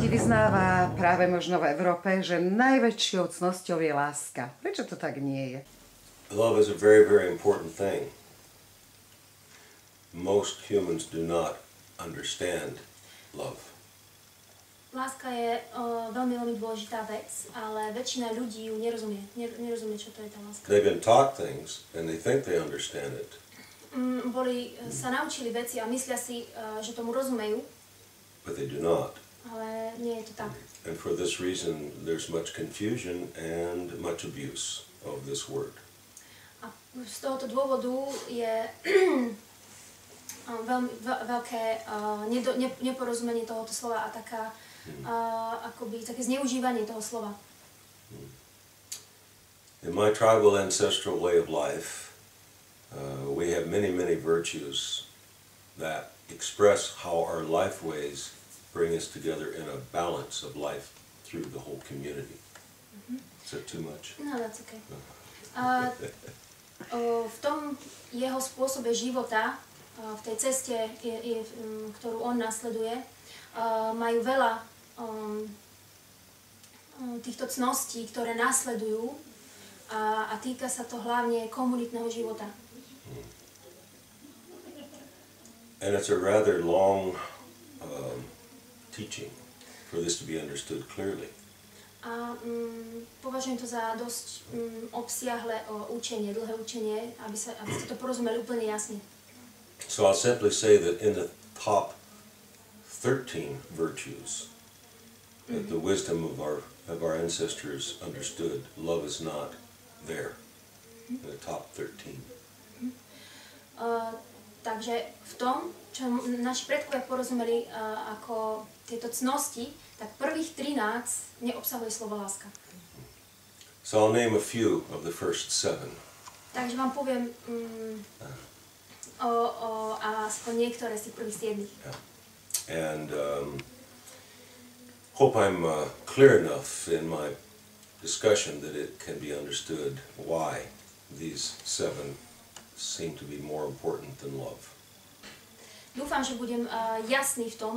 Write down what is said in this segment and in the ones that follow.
ľudí vyznáva práve možno v Európe, že najväčšou cnosťou je láska. Prečo to tak nie je? Love is a very, very important thing. Most humans do not understand love. Láska je veľmi, veľmi dôležitá vec, ale väčšina ľudí ju nerozumie. Nerozumie, čo to je tá láska. They've been taught things and they think they understand it. Sa naučili veci a myslia si, že tomu rozumejú. But they do not. Ale nie je to tak. And for this reason there's much confusion and much abuse of this word. A z tohoto dôvodu je veľmi veľké neporozumenie tohoto slova a akoby také zneužívanie toho slova. In my tribal ancestral way of life, we have many, many virtues that express how our life ways bring us together in a balance of life through the whole community. Is that too much? No, that's okay. V tom jeho spôsobe života, v tej ceste, ktorú on nasleduje, majú veľa týchto cností, ktoré nasledujú a týka sa to hlavne komunitného života. And it's a rather long teaching for this to be understood clearly. A považujem to za dosť obsiahle učenie, dlhé učenie, aby ste to porozumeli úplne jasne. So I'll simply say that in the top 13 virtues that the wisdom of our ancestors understood, love is not there. In the top 13. Takže v tom, čo naši predkovia porozumeli ako tieto cnosti, tak prvých 13 neobsahuje slovo láska. So I'll name a few of the first 7. Takže vám poviem aspoň niektoré z tých prvých 7. Yeah. And hope I'm clear enough in my discussion that it can be understood why these 7 seem to be more important than love. Dúfam, že budem jasný v tom,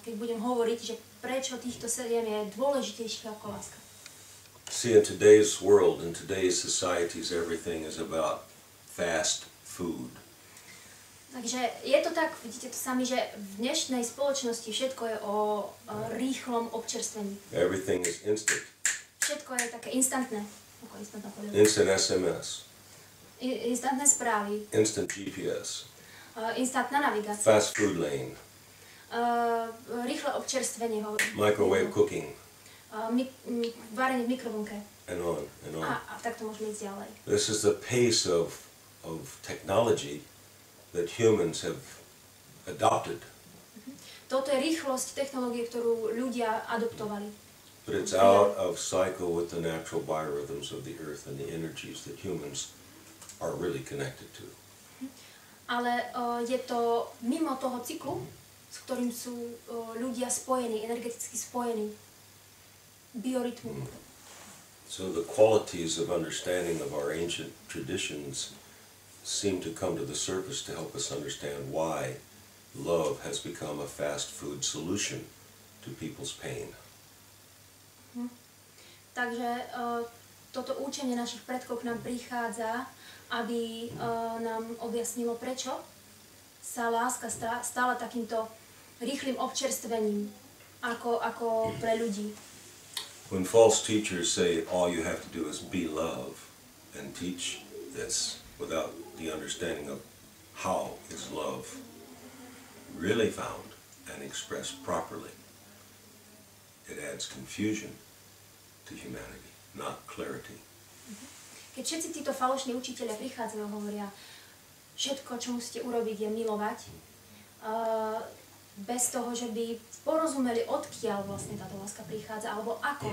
keď budem hovoriť, že prečo týchto 7 je dôležitejších ako láska. See, in today's world, in today's societies, everything is about fast food. Takže je to tak, vidíte to sami, že v dnešnej spoločnosti všetko je o rýchlom občerstvení. Everything is instant. Všetko je také instantné. Instant SMS. Instantné správy. Instant GPS. Instantná navigácia. Fast food lane. Rýchle občerstvenie. Microwave cooking. Varenie v mikrovlnke. And on, and on. A tak to môžeme ísť ďalej. This is the pace of technology that humans have adopted. Toto je rýchlosť technológie, ktorú ľudia adoptovali. But it's out of cycle with the natural biorhythms of the earth and the energies that humans are really connected to. Ale je to mimo toho cyklu, s ktorým sú ľudia spojení, energeticky spojení. Biorytmu. So the qualities of understanding of our ancient traditions seem to come to the surface to help us understand why love has become a fast food solution to people's pain. Takže toto učenie našich predkov k nám prichádza, aby nám objasnilo, prečo sa láska stala takýmto rýchlym občerstvením ako pre ľudí. When false teachers say all you have to do is be love and teach this without the understanding of how is love really found and expressed properly, it adds confusion to humanity, not clarity. Keď všetci títo falošní učitelia prichádzajú a hovoria, všetko, čo musíte urobiť, je milovať, bez toho, že by porozumeli, odkiaľ vlastne táto láska prichádza, alebo ako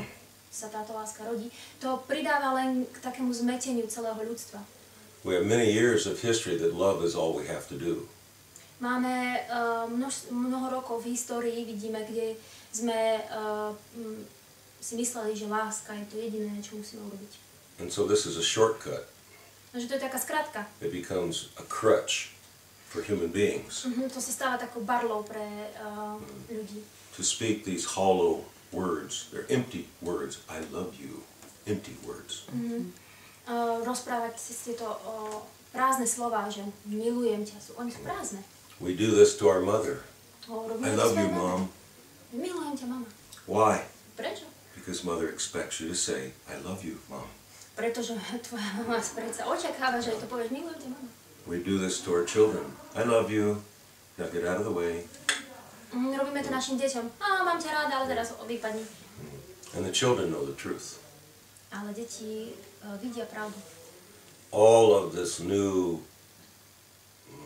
sa táto láska rodí, to pridáva len k takému zmeteniu celého ľudstva. We have many years of history that love is all we have to do. Máme mnoho rokov v histórii, vidíme, kde sme si mysleli, že láska je to jediné, čo musíme urobiť. And so this is a shortcut. Takže to je taká skratka. It becomes a crutch for human beings. To sa stáva takou barlou pre ľudí. To speak these hollow words, they're empty words. I love you. Empty words. Rozprávať si tieto prázdne slová, že milujem ťa, oni sú prázdne. We do this to our mother. I love you, Mom. Milujem ťa, mama. Why? Prečo? Because mother expects you to say, I love you, Mom. Pretože tvoja mama predsa očakáva, že to povieš, milujem ťa, mama. We do this to our children. I love you. Now get out of the way. Robíme to našim deťom. Mám ťa ráda, ale teraz vypadni. And the children know the truth. Ale deti vidia pravdu. All of this new,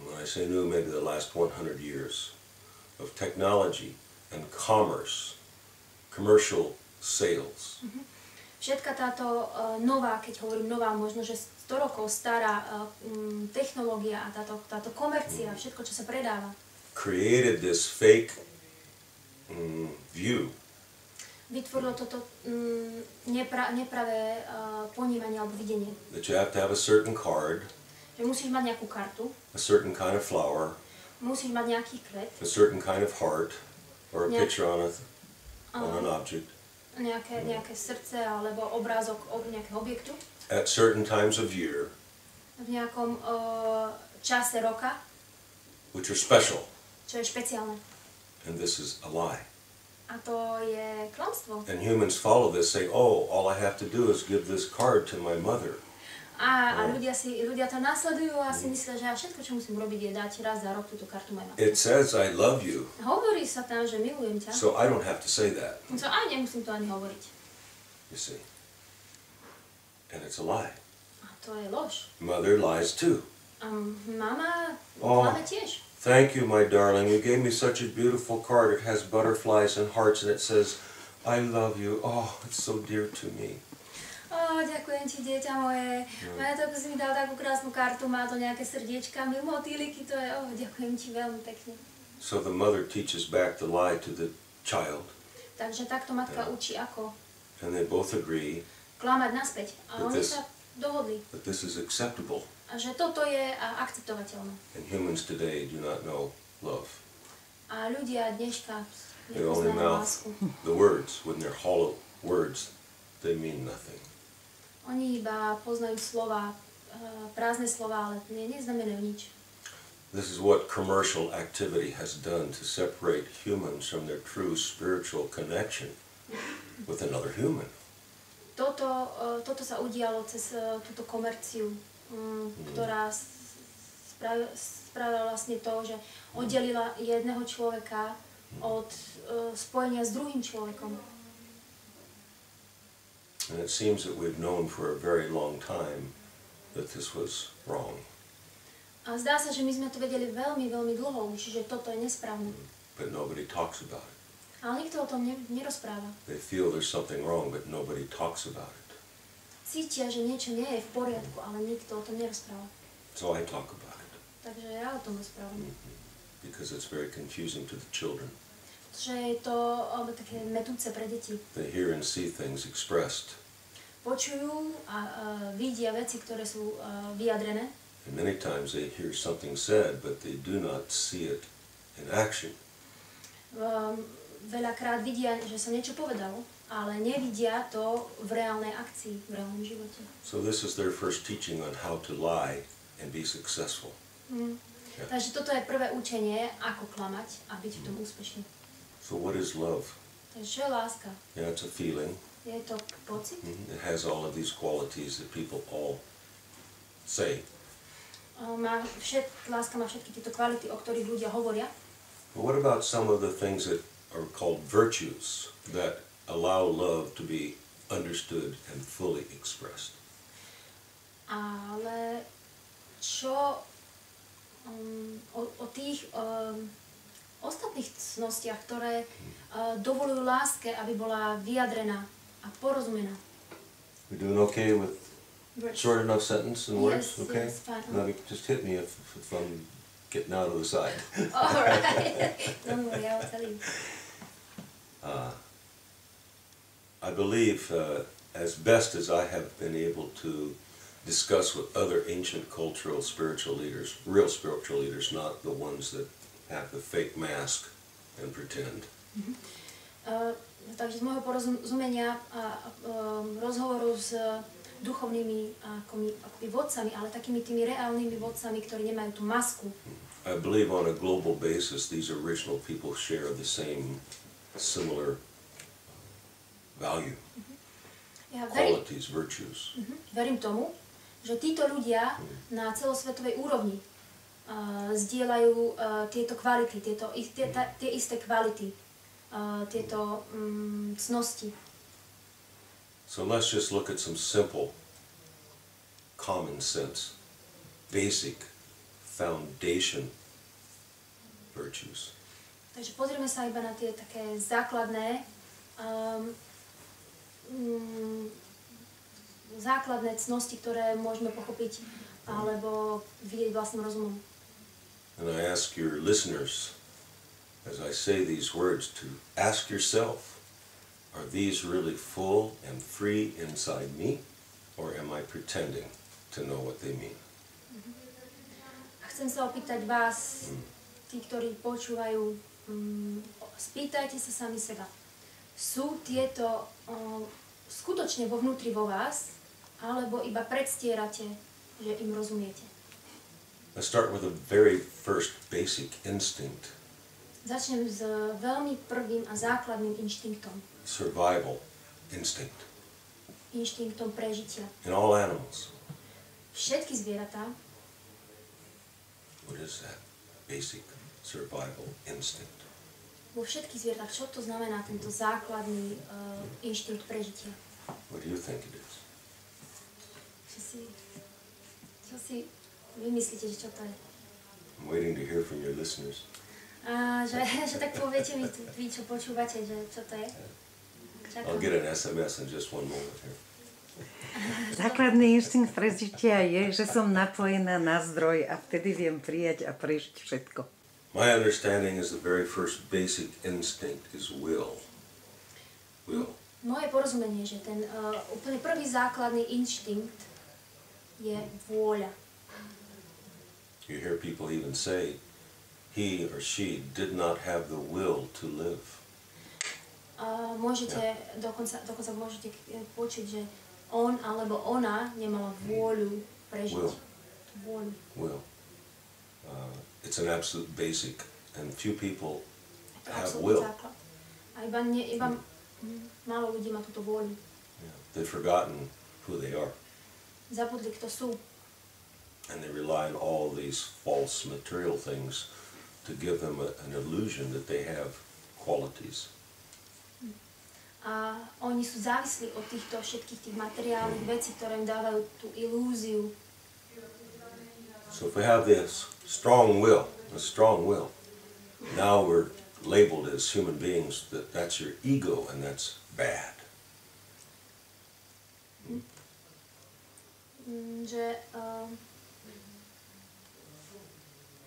when I say new, maybe the last 100 years of technology and commerce, commercial sales. Všetka táto nová, keď hovorím nová, možno, že 100 rokov stará technológia a táto komercia, všetko, čo sa predáva. Created this fake view. Vytvorilo toto nepravé ponímanie alebo videnie. That you have to have a certain card, Že musíš mať nejakú kartu, a certain kind of flower, musíš mať nejaký kvet, a certain kind of heart, or a picture on an object. Nejaké srdce alebo obrázok nejakého objektu. At certain times of year, V nejakom čase roka, which are special. čo je špeciálne. And this is a lie. A to je klamstvo. And humans follow this, say, oh, all I have to do is give this card to my mother. A ľudia to nasledujú a si myslia, že ja všetko, čo musím robiť, je dať raz za rok túto kartu mojej matke. It says, I love you, Hovorí sa tam, že milujem ťa. so I don't have to say that, So aj nemusím to ani hovoriť. you see. And it's a lie. A to je lož. Mother lies too. A mama Oh. klame tiež. Thank you, my darling. You gave me such a beautiful card. It has butterflies and hearts, and it says, I love you. Oh, it's so dear to me. Ďakujem ti, dieťa moje. Ako si mi dal takú krásnu kartu, má to nejaké srdiečka, motýliky, to je, ďakujem ti veľmi pekne. So the mother teaches back the lie to the child, Takže takto matka učí ako and they both agree klamať naspäť. A That oni this- sa dohodli, that this is acceptable. a že toto je akceptovateľné. And humans today do not know love. A ľudia dneška They only nepoznajú mouth lásku. the words. When they're hollow words, they mean nothing. Oni iba poznajú slova, prázdne slova, ale neznamenajú nič. This is what commercial activity has done to separate humans from their true spiritual connection with another human. Toto sa udialo cez túto komerciu, ktorá spravila vlastne to, že oddelila jedného človeka od spojenia s druhým človekom. And it seems that we've known for a very long time that this was wrong. A zdá sa, že my sme to vedeli veľmi, veľmi dlho už, že toto je nesprávne. But nobody talks about it. Ale nikto o tom nerozpráva. They feel there's something wrong, but nobody talks about it. Cítia, že niečo nie je v poriadku, ale nikto o tom nerozpráva. So I talk about it. Takže ja o tom rozprávam. Because it's very confusing to the children. Že je to také metúce pre deti. They hear and see things expressed. Počujú a vidia veci, ktoré sú vyjadrené. And many times they hear something said, but they do not see it in action. Veľakrát vidia, že sa niečo povedalo, ale nevidia to v reálnej akcii, v reálnom živote. So this is their first teaching on how to lie and be successful. Yeah. Takže toto je prvé učenie, ako klamať a byť v tom úspešný. So what is love? Takže čo je láska? Yeah, it's a feeling. Je to pocit? It has all of these qualities that people all say. Láska má všetky tieto kvality, o ktorých ľudia hovoria. But what about some of the things that are called virtues that allow love to be understood and fully expressed? Ale čo o tých ostatných cnostiach, ktoré dovolujú láske, aby bola vyjadrená a porozumená. We doing okay with short enough sentence and words? Yes, Okay. yes, fine. Now just hit me if I'm getting out of the side. All right. Don't worry, I'll tell you. I believe, as best as I have been able to discuss with other ancient cultural spiritual leaders, real spiritual leaders, not the ones that have the fake mask and pretend. Takže z môjho porozumenia a rozhovoru s duchovnými akoby vodcami, ale takými tými reálnymi vodcami, ktorí nemajú tú masku. I believe on a global basis these original people share the same similar value, qualities, virtues. Verím tomu, že títo ľudia na celosvetovej úrovni zdieľajú tieto kvality, tie isté kvality, tieto cnosti. So let's just look at some simple, common sense, basic foundation virtues. Takže pozrieme sa iba na tie také základné cnosti, ktoré môžeme pochopiť alebo vidieť vlastným rozumom. And I ask your listeners, as I say these words, to ask yourself, are these really full and free inside me, or am I pretending to know what they mean? A chcem sa opýtať vás, tí, ktorí počúvajú, spýtajte sa sami seba. Sú tieto skutočne vo vnútri vo vás, alebo iba predstierate, že im rozumiete? Let's start with a very first basic instinct. Začnem s veľmi prvým a základným inštinktom. Survival instinct. Inštinktom prežitia. In all animals. Všetky zvieratá. What is that basic survival instinct? Vo všetkých zvieratách, čo to znamená tento základný inštinkt prežitia? What do you think it is? Čo si vymyslíte, že čo to je? I'm waiting to hear from your listeners. Že tak poviete mi, vy čo počúvate, že čo to je? I'll get an SMS in just one moment here. Základný inštinkt prežitia je, že som napojená na zdroj a vtedy viem prijať a prežiť všetko. My understanding is the very first basic instinct is will. Will. Moje porozumenie, že ten úplne prvý základný inštinkt je vôľa. You hear people even say, he or she did not have the will to live. Dokonca môžete počuť, že on alebo ona nemala vôľu prežiť. Will. It's an absolute basic, and few people have will. A iba málo ľudí má túto vôľu. They've forgotten who they are. Zabudli, kto sú. And they rely on all these false material things to give them an illusion that they have qualities. A oni sú závislí od týchto všetkých tých materiálnych vecí, ktoré im dávajú tú ilúziu. So if we have this strong will, now we're labeled as human beings that that's your ego and that's bad.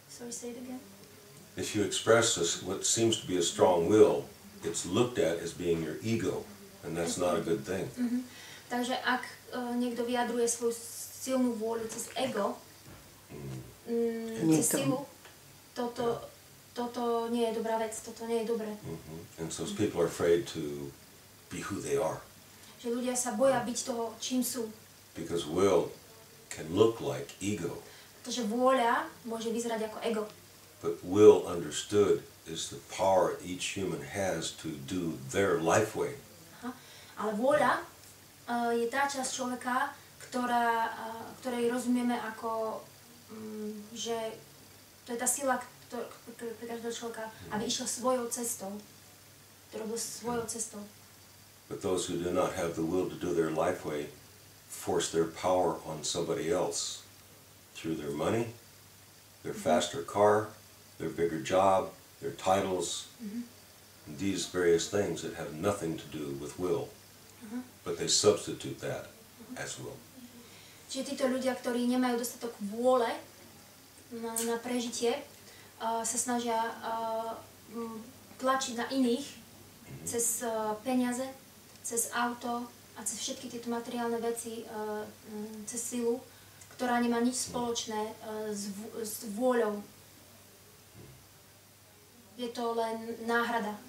Sorry, say it again. If you express what seems to be a strong will, it's looked at as being your ego, and that's not a good thing. Takže ak niekto vyjadruje svoju silnú vôľu cez ego, cez silu, toto nie je dobrá vec, toto nie je dobré. And so people are afraid to be who they are. Že ľudia sa boja byť toho, čím sú. Because will can look like ego. Pretože vôľa môže vyzerať ako ego. But will understood is the power each human has to do their life way. Ale vôľa je tá časť človeka, ktorej rozumieme ako, že to je tá sila pre každého človeka, aby išiel svojou cestou. To robil svojou cestou. But those who do not have the will to do their life way force their power on somebody else through their money, their faster car, their bigger job, their titles, and these various things that have nothing to do with will. But they substitute that as will. Čiže títo ľudia, ktorí nemajú dostatok vôle na prežitie, sa snažia tlačiť na iných cez peniaze, cez auto a a cez všetky tieto materiálne veci, cez silu, ktorá nemá nič spoločné s vôľou. Je to len náhrada,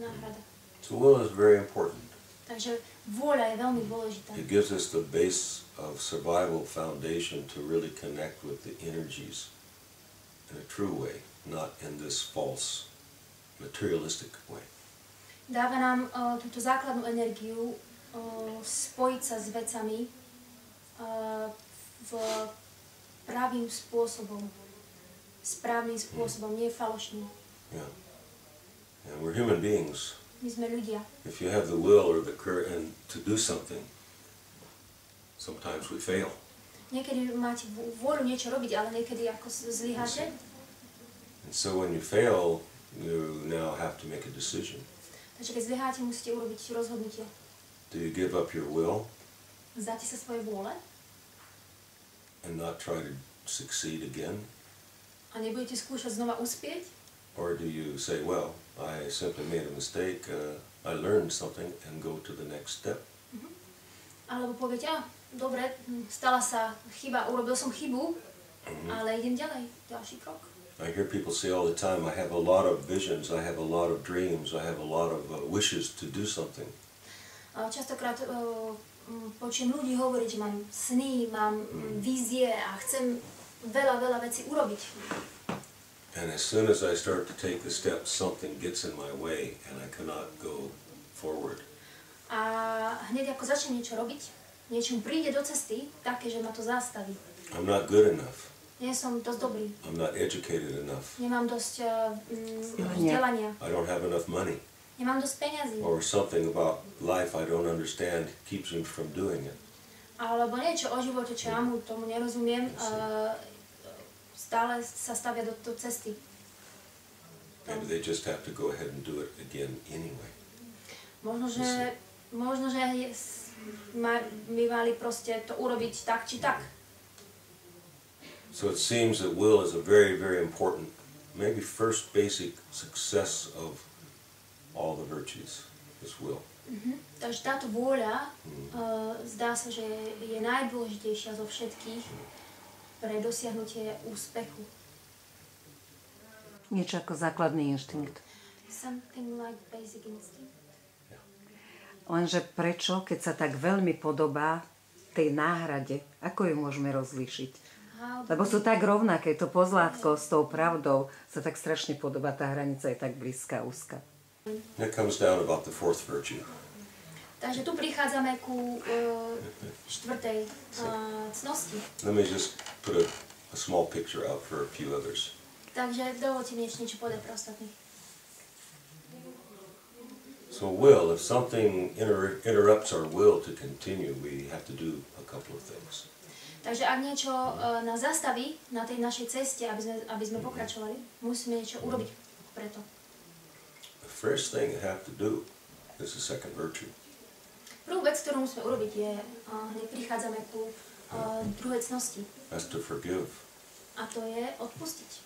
náhrada. So will is very important. Takže vôľa je veľmi dôležitá. It gives us the base of survival foundation to really connect with the energies in a true way, not in this false materialistic way. Dáva nám túto základnú energiu spojiť sa s vecami pravým spôsobom, správnym spôsobom, nie falošným. Yeah. And we're human beings. My sme ľudia. If you have the will or the courage to do something, sometimes we fail. Niekedy máte vôľu niečo robiť, ale niekedy ako zlyháte. And so when you fail, you now have to make a decision. Takže keď zlyháte, musíte urobiť rozhodnutie. Do you give up your will Vzdáte sa svoje vôle and not try to succeed again? a nebudete skúšať znova uspieť? Or do you say, well, I simply made a mistake, I learned something and go to the next step? Alebo poviete, dobre, stala sa chyba, urobil som chybu, ale idem ďalej, ďalší krok. I hear people say all the time, I have a lot of visions, I have a lot of dreams, I have a lot of wishes to do something. Častokrát počujem ľudí hovoriť, že mám sny, mám vízie a chcem veľa vecí urobiť. And as soon as I start to take the steps, something gets in my way and I cannot go forward. A hneď ako začnem niečo robiť, niečo príde do cesty, také, že ma to zastaví. I'm not good enough. Nie som dosť dobrý. I'm not educated enough. Nemám dosť vzdelania. I don't have enough money. Nemám dosť peňazí. Or something about life I don't understand keeps me from doing it. Alebo niečo o živote, čo ja tomu nerozumiem, stále sa stavia do cesty. Maybe they just have to go ahead and do it again anyway. Možno, že my mali proste to urobiť tak či tak. So it seems that will is a very, very important, maybe first basic success of all the virtues, is will. Takže táto vôľa zdá sa, že je najdôležitejšia zo všetkých pre dosiahnutie úspechu. Niečo ako základný inštinkt. Something like basic instinct. Lenže prečo, keď sa tak veľmi podobá tej náhrade, ako ju môžeme rozlíšiť? Lebo sú tak rovnaké, to pozlátko s tou pravdou sa tak strašne podobá, tá hranica je tak blízka, úzka. That comes down about the fourth virtue. Takže tu prichádzame ku štvrtej cnosti. Let me just put a small picture out for a few others. Takže dovolte mi niečo povedať pre ostatných. So will, if something interrupts our will to continue, we have to do a couple of things. Takže ak niečo nás zastaví na tej našej ceste, aby sme pokračovali, musíme niečo urobiť preto. The first thing you have to do is the second virtue. Prvú vec, ktorú musíme urobiť, je, hneď prichádzame ku druhej cnosti. That's to forgive. A to je odpustiť.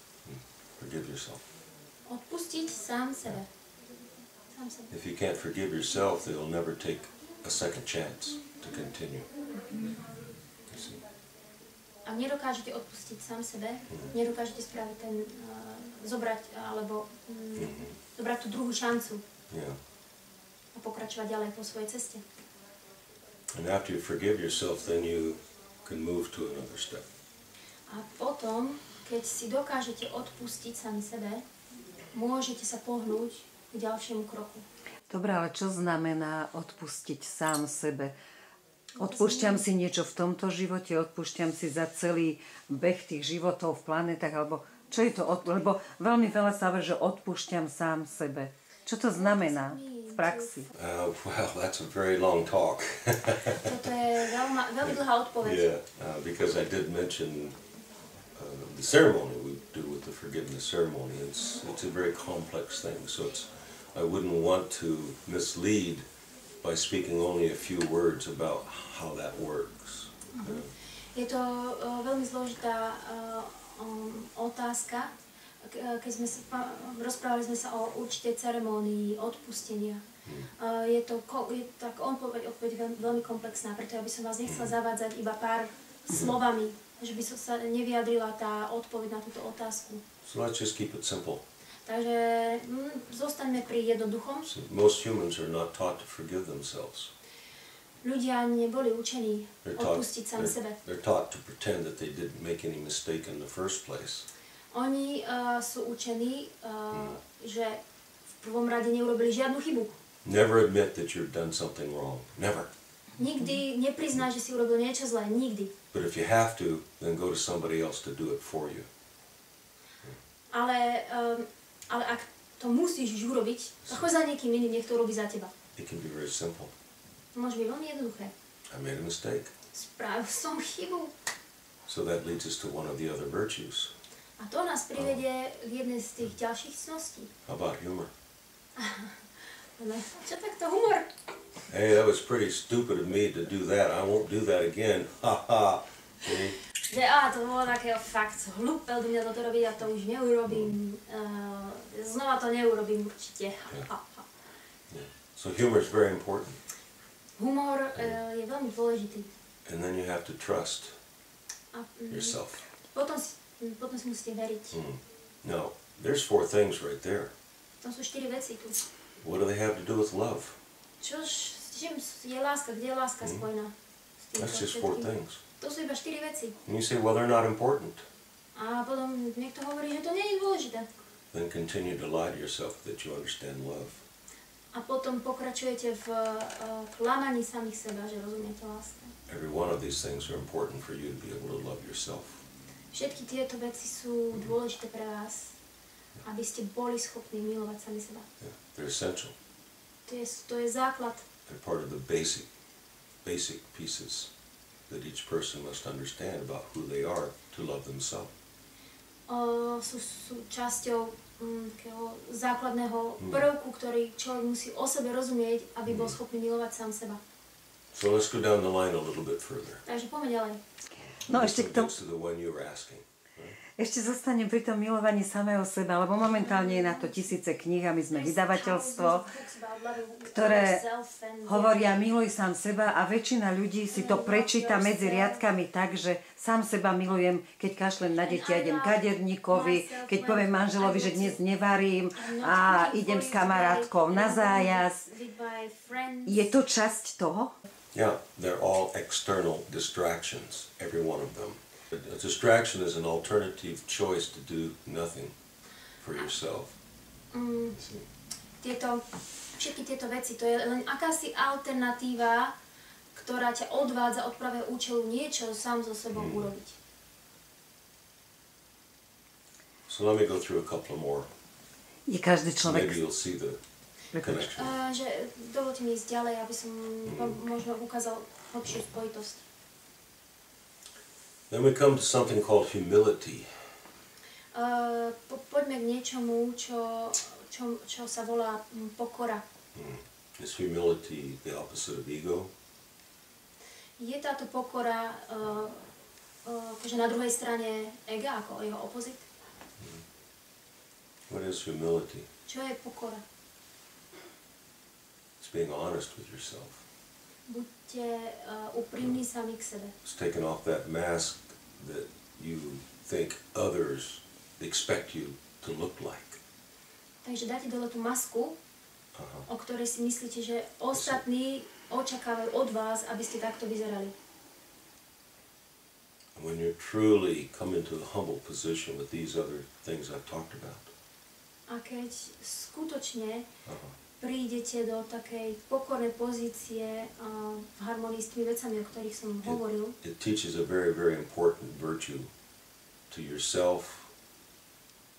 Forgive yourself. Odpustiť sám sebe. If you can't forgive yourself, then you'll never take a second chance to continue. Ak nedokážete odpustiť sám sebe, nedokážete spraviť zobrať tú druhú šancu a pokračovať ďalej po svojej ceste. And after you forgive yourself, then you can move to another step. A potom, keď si dokážete odpustiť sami sebe, môžete sa pohnúť k ďalšiemu kroku. Dobre, ale čo znamená odpustiť sám sebe? Odpúšťam si niečo v tomto živote, odpúšťam si za celý beh tých životov v planetách, alebo čo je to? Lebo veľmi veľa sa hovorí, že odpúšťam sám sebe. Čo to znamená v praxi? Well, that's a very long talk. Toto je veľmi dlhá odpoveď. Yeah, because I did mention the ceremony we do with the forgiveness ceremony. It's a very complex thing, so I wouldn't want to mislead by speaking only a few words about how that works. Je to veľmi zložitá otázka, rozprávali sme sa o určitej ceremonii odpustenia. Tak odpoveď veľmi komplexná, preto ja by som vás nechcela zavádzať iba pár slovami, že by som sa nevyjadrila tá odpoveď na túto otázku. So let's just keep it simple. Takže zostaňme pri jednoduchom. So most humans are not taught to forgive themselves. Ľudia neboli učení odpustiť sami sebe. They're taught to pretend that they didn't make any mistake in the first place. Oni sú učení, že v prvom rade neurobili žiadnu chybu. Never admit that you've done something wrong. Never. Nikdy nepriznáš, že si urobil niečo zlé. Nikdy. But if you have to, then go to somebody else to do it for you. Ale ak to musíš už urobiť, tak choď za niekým iným, nech to urobí za teba. It can be very simple. To môže byť veľmi jednoduché. I made a mistake. Spravil som chybu. So that leads us to one of the other virtues. A to nás privedie k jednej z tých ďalších cností. How about humor? Čo takto humor? Hey, that was pretty stupid of me to do that. I won't do that again. Ha ha. Že to bolo také fakt hlúpe od mňa toto robiť, ja to už neurobím. Znova to neurobím určite. So humor is very important. Humor je veľmi dôležitý. And then you have to trust yourself. Potom si musíte veriť. Now, there's 4 things right there. To sú 4 veci tu. What do they have to do with love? S čím je láska? Kde je láska spojená? That's just 4 things. To sú iba 4 veci. And you say, well, they're not important. A potom niekto hovorí, že to nie je dôležité. Then continue to lie to yourself that you understand love. A potom pokračujete v klamaní samých seba, že rozumiete láske. Every one of these things are important for you to be able to love yourself. Všetky tieto veci sú dôležité pre vás, aby ste boli schopní milovať sami seba. Yeah, they're essential. To je základ. They're part of the basic pieces that each person must understand about who they are to love themselves. Sú časťou takého základného prvku, ktorý človek musí o sebe rozumieť, aby bol schopný milovať sám seba. So let's go down the line a little bit further. Takže poďme ďalej. No ešte k tomu. To the one you were asking. Ešte zostanem pri tom milovaní samého seba, lebo momentálne je na to tisíce kníh a my sme vydavateľstvo, ktoré hovoria miluj sám seba a väčšina ľudí si to prečíta medzi riadkami tak, že sám seba milujem, keď kašlem na deti a idem kaderníkovi, keď poviem manželovi, že dnes nevarím a idem s kamarátkou na zájazd. Je to časť toho? Yeah, they're all external distractions, every one of them. A distraction is an alternative choice to do nothing for yourself. Všetky tieto veci, to je len akási alternatíva, ktorá ťa odvádza od pravého účelu niečo sám so sebou urobiť. So let me go through a couple more. Je každý človek. Maybe you'll see the connection. Dovolte mi ísť ďalej, aby som vám možno ukázal hlbšiu spojitosť. Then we come to something called humility. Poďme k niečomu, čo sa volá pokora. Is humility the opposite of ego? Je táto pokora akože na druhej strane ega, ako jeho opozit? What is humility? Čo je pokora? It's being honest with yourself. Buďte úprimní sami k sebe. It's taking off that mask that you think others expect you to look like. Takže dáte dole tú masku, o ktorej si myslíte, že ostatní očakávajú od vás, aby ste takto vyzerali. When you truly come into a humble position with these other things I've talked about. A keď skutočne prídete do takej pokornej pozície v harmonii s tými vecami, o ktorých som hovoril. It teaches a very, very important virtue to yourself,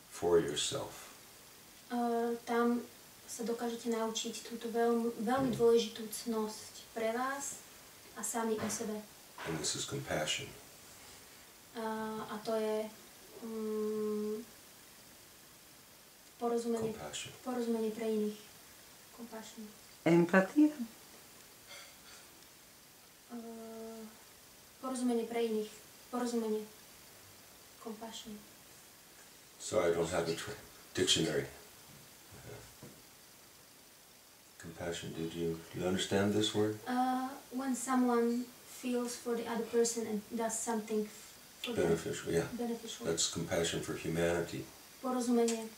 for yourself. Tam sa dokážete naučiť túto veľmi dôležitú cnosť pre vás a sami o sebe. And this is compassion. A to je porozumenie pre iných. Compassion. Empatia? Porozumenie pre iných. Porozumenie. Compassion. Sorry, I don't have a dictionary. Compassion, do you understand this word? When someone feels for the other person and does something for beneficial, them. Yeah. Beneficial. That's compassion for humanity. Porozumenie.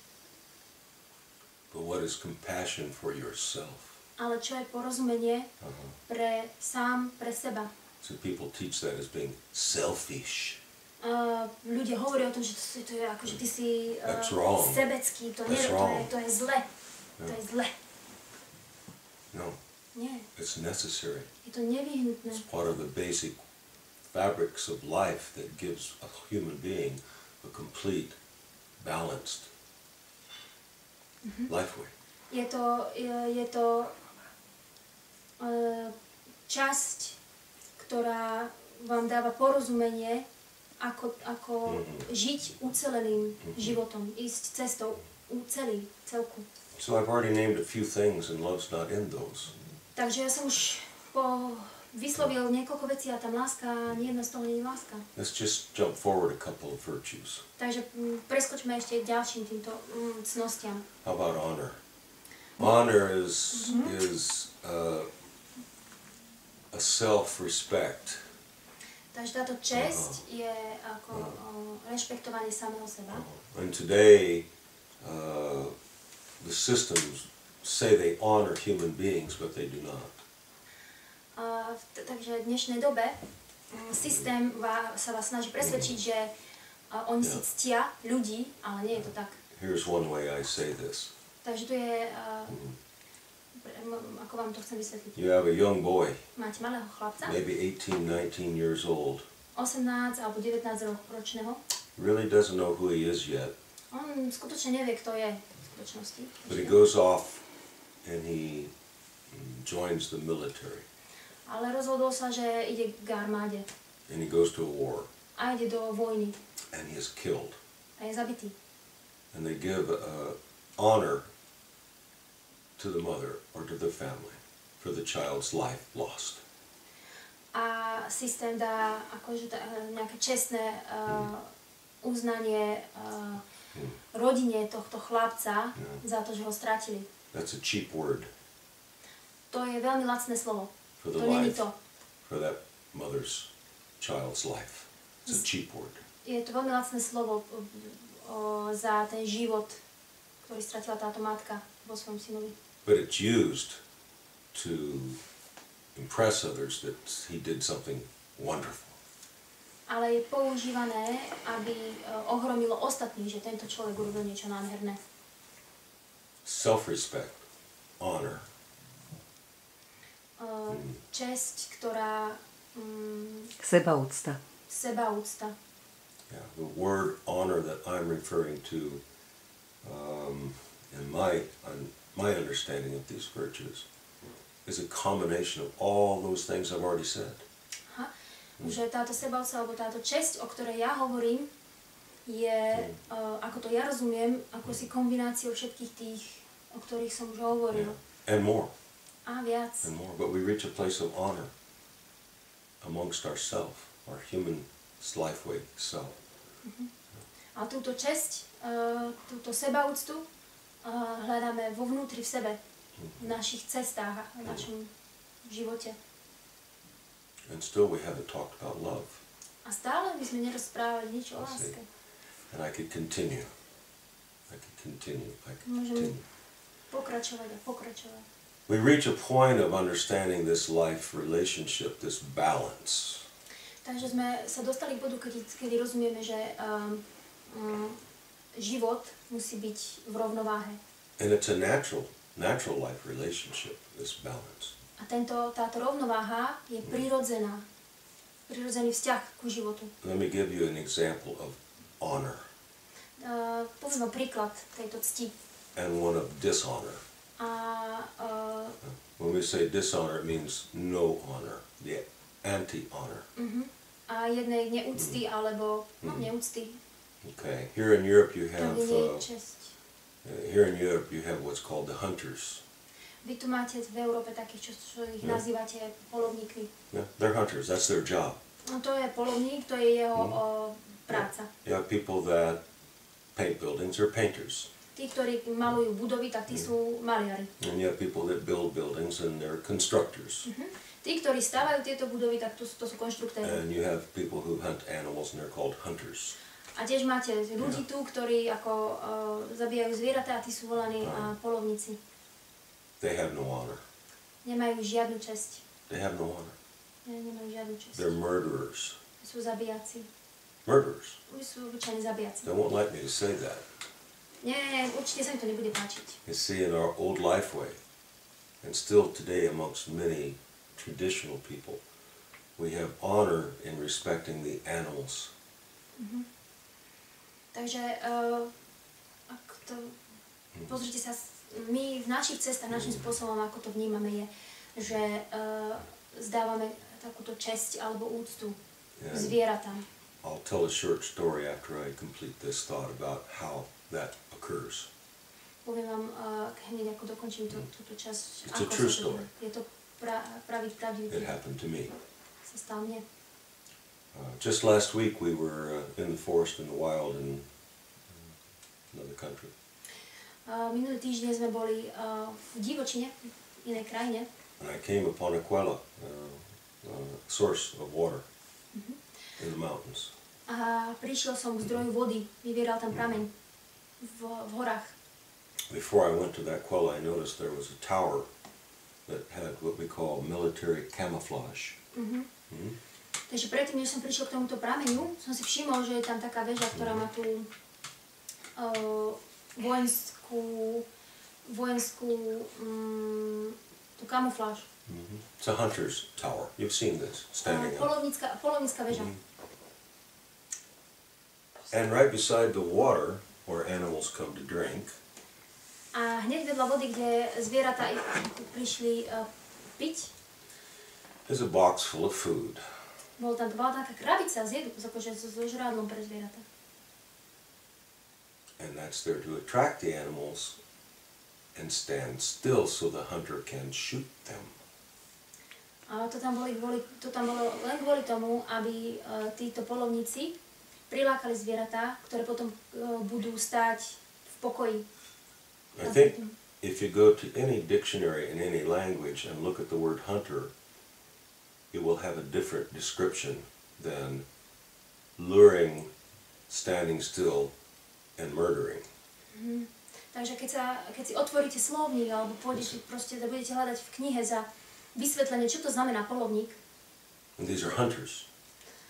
But what is compassion for yourself? Ale čo je porozumenie pre seba? So people teach that as being selfish. Ľudia hovoria o tom, že to je ako, že ty si sebecký, to je zle. No. To je zle. No. Nie. It's necessary. Je to nevyhnutné. It's part of the basic fabrics of life that gives a human being a complete, balanced life way. Je to časť, ktorá vám dáva porozumenie, ako žiť uceleným životom, ísť cestou celku. So I've already named a few things and love's not in those. Takže ja som už vyslovil niekoľko vecí a tam láska, nie jedna z toho nie je láska. Let's just jump forward a couple of virtues. Takže preskočme ešte ďalším týmto cnostiam. How about honor? Honor is a self-respect. Takže táto česť je ako rešpektovanie samého seba. And today, the systems say they honor human beings, but they do not. Takže v dnešnej dobe systém sa vás snaží presvedčiť, že oni si ctia ľudí, ale nie je to tak. Here's one way I say this. Takže tu je, ako vám to chcem vysvetliť. You have a young boy, Máte malého chlapca, maybe 18, 19 years old, 18 alebo 19 ročného. really doesn't know who he is yet. On skutočne nevie, kto je v skutočnosti. But he goes off and he joins the military. Ale rozhodol sa, že ide k armáde. And he goes to a war. A ide do vojny. And he is killed. A je zabitý. And they give honor to the mother or to the family for the child's life lost. A systém dá akože nejaké čestné uznanie rodine tohto chlapca za to, že ho stratili. That's a cheap word. To je veľmi lacné slovo. For the To není life, to. for that mother's child's life. It's a cheap word. Je to veľmi lacné slovo za ten život, ktorý stratila táto matka vo svojom synovi. But it's used to impress others that he did something wonderful. Ale je používané, aby ohromilo ostatných, že tento človek urobil niečo nádherné. Self-respect, honor. Česť, ktorá... Sebaúcta. Sebaúcta. Yeah, the word honor that I'm referring to in my understanding of these virtues is a combination of all those things I've already said. Že táto sebaúcta, alebo táto česť, o ktorej ja hovorím, je, ako to ja rozumiem, ako si kombináciou všetkých tých, o ktorých som už hovoril. Yeah. And more. A viac. And more. But we reach a place of honor amongst ourselves, our human lifeway self. A túto česť, túto sebaúctu hľadáme vo vnútri v sebe, v našich cestách a v našom živote. And still we haven't talked about love. A stále by sme nerozprávali nič o láske. And I could continue. Môžem pokračovať a pokračovať. We reach a point of understanding this life relationship, this balance. Takže sme sa dostali k bodu, kedy rozumieme, že život musí byť v rovnováhe. And it's a natural life relationship, this balance. A táto rovnováha je prirodzená. Prirodzený vzťah ku životu. Let me give you an example of honor. Poviem príklad tejto cti. And one of dishonor. When we say dishonor, it means no honor, the anti-honor. A jednej neúcty, alebo neúcty. Okay, here in Europe you have what's called the hunters. Vy tu máte v Európe takých, čo ich nazývate polovníkmi. Yeah, they're hunters, that's their job. No to je polovník, to je jeho práca. You have people that paint buildings are painters. Tí, ktorí malujú budovy, tak tí sú maliari. And you have people that build buildings and they're constructors. Tí, ktorí stavajú tieto budovy, tak to sú konštruktéri. And you have people who hunt animals and they're called hunters. A tiež máte ľudí tu, ktorí ako zabíjajú zvieratá a tí sú volaní polovníci. They have no honor. Nemajú žiadnu česť. They have no honor. Nemajú žiadnu česť. They're murderers. Sú zabijaci. Murderers. Sú obyčajní zabijaci. They won't like me to say that. Nie, určite sa mi to nebude páčiť. You see, in our old lifeway, and still today amongst many traditional people, we have honor in respecting the animals. Takže, pozrite sa, my v našich cestách, našim spôsobom, ako to vnímame, je, že zdávame takúto česť alebo úctu zvieratám. I'll tell a short story after I complete this thought about how that occurs. Poviem vám hneď, ako dokončím túto časť. It's a true story. Je to pravdivý. It happened to me. Sa stal mne. Just last week we were in the forest in the wild in another country. Minulý týždeň sme boli v divočine, v inej krajine. And I came upon a quella, source of water in the mountains. A prišiel som k zdroju vody, vyvieral tam prameň v horách. Before I went to that quella, I noticed there was a tower that had what we call military camouflage. Takže predtým, než som prišiel k tomuto prameňu, som si všimol, že je tam taká väža, ktorá má tú vojenskú tú kamufláž. It's a hunter's tower. You've seen this, standing up. Polovnícka väža. And right beside the water, where animals come to drink, a hneď vedľa vody, kde zvieratá prišli piť, is a box full of food. bola taká krabica so žrádlom pre zvieratá. And that's there to attract the animals and stand still so the hunter can shoot them. A to tam bolo len kvôli tomu, aby títo polovníci prilákali zvieratá, ktoré potom budú stáť v pokoji. I think if you go to any dictionary in any language and look at the word hunter, it will have a different description than luring, standing still, and murdering. Takže keď si otvoríte slovník alebo budete hľadať v knihe za vysvetlenie, čo to znamená polovník. And these are hunters.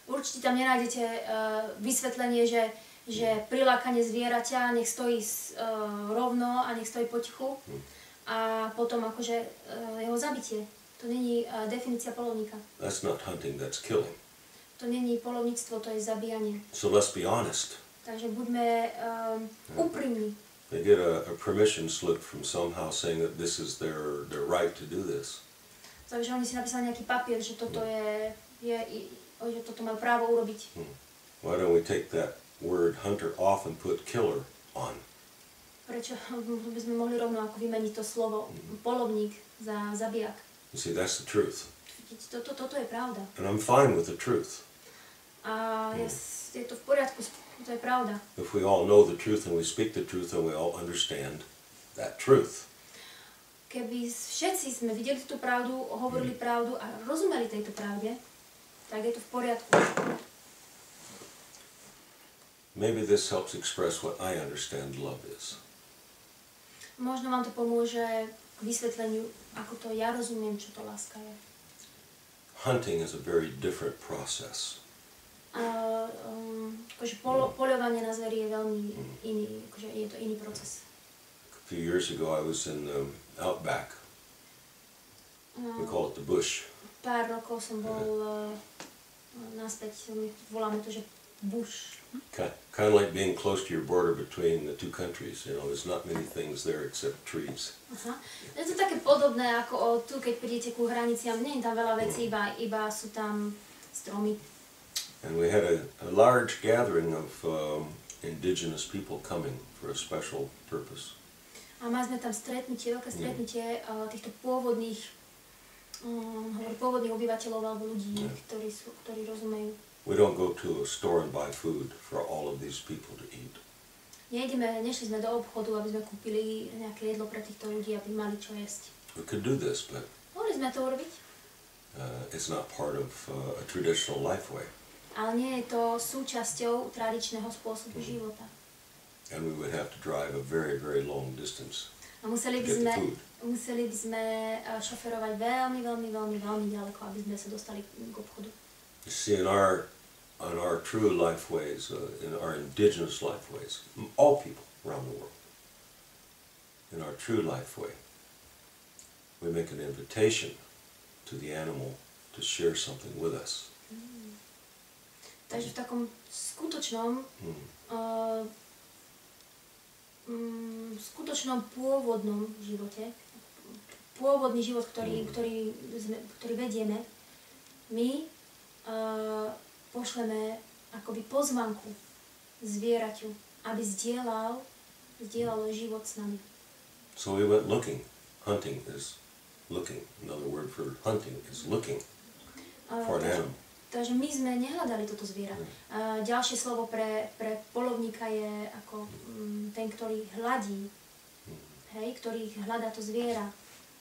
Určite tam nenájdete vysvetlenie, že prilákanie zvieraťa nech stojí rovno a nech stojí potichu a potom akože jeho zabitie. To není definícia polovníka. That's not hunting, that's killing. To není polovníctvo, to je zabíjanie. So let's be honest. Takže buďme úprimní. They get a permission slip from somehow saying that this is their right to do this. Takže oni si napísali nejaký papier, že toto že toto majú právo urobiť. Why don't we take that word hunter off and put killer on? Prečo by sme mohli rovno ako vymeniť to slovo polovník za zabijak? You see, that's the truth. Toto je pravda. And I'm fine with the truth. A je to v poriadku, to je pravda. If we all know the truth and we speak the truth and we all understand that truth. Keby všetci sme videli tú pravdu, hovorili pravdu a rozumeli tejto pravde, tak je to v poriadku. Maybe this helps express what I understand love is. Možno vám to pomôže k vysvetleniu, ako to ja rozumiem, čo to láska je. Hunting is a very different process. Akože poľovanie na zveri je veľmi iný, akože je to iný proces. A few years ago I was in the outback. We call it the bush. Pár rokov som bol naspäť, voláme to, že bush. Kind of like being close to your border between the two countries. You know, there's not many things there except trees. Aha. Je to také podobné ako tu, keď prídete ku hraniciam, nie je tam veľa vecí, iba sú tam stromy. And we had a large gathering of indigenous people coming for a special purpose. A mali sme tam veľké stretnutie týchto pôvodných obyvateľov alebo ľudí, ktorí rozumejú. We don't go to a store and buy food for all of these people to eat. Nešli sme do obchodu, aby sme kúpili nejaké jedlo pre týchto ľudí, aby mali čo jesť. We could do this, but Mohli sme to urobiť, it's not part of a traditional life way. ale nie je to súčasťou tradičného spôsobu života. And we would have to drive a very, very long distance A to get the food. museli by sme šoferovať veľmi ďaleko, aby sme sa dostali k obchodu. You see, in our true life ways, in our indigenous life ways, all people around the world, in our true life way, we make an invitation to the animal to share something with us. Takže v takom skutočnom pôvodnom živote, pôvodný život, ktorý vedieme, my pošleme akoby pozvanku zvieraťu, aby zdieľalo život s nami. So we went looking. Hunting is looking. Another word for hunting is looking for an animal. Takže my sme nehľadali toto zviera. Ďalšie slovo pre poľovníka je ako ten, ktorý hľadí, hej, ktorý hľadá to zviera.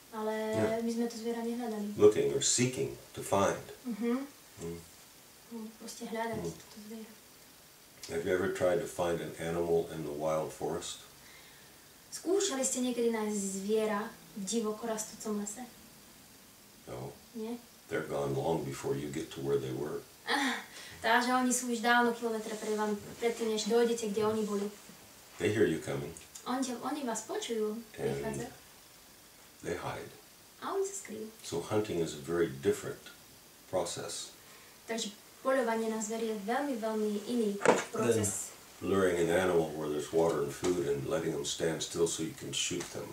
Ale my sme to zviera nehľadali. Looking or seeking to find. Proste hľadať toto zviera. Have you ever tried to find an animal in the wild forest? Skúšali ste niekedy nájsť zviera v divoko rastúcom lese? No. Nie? They're gone long before you get to where they were. Takže oni sú už dávno kilometre pred vami, predtým, než dojdete, kde oni boli. They hear you coming. Oni vás počujú, prichádzať. They hide. A oni sa skryjú. So hunting is a very different process. Takže poľovanie na zver je veľmi iný proces. Luring an animal where there's water and food and letting them stand still so you can shoot them.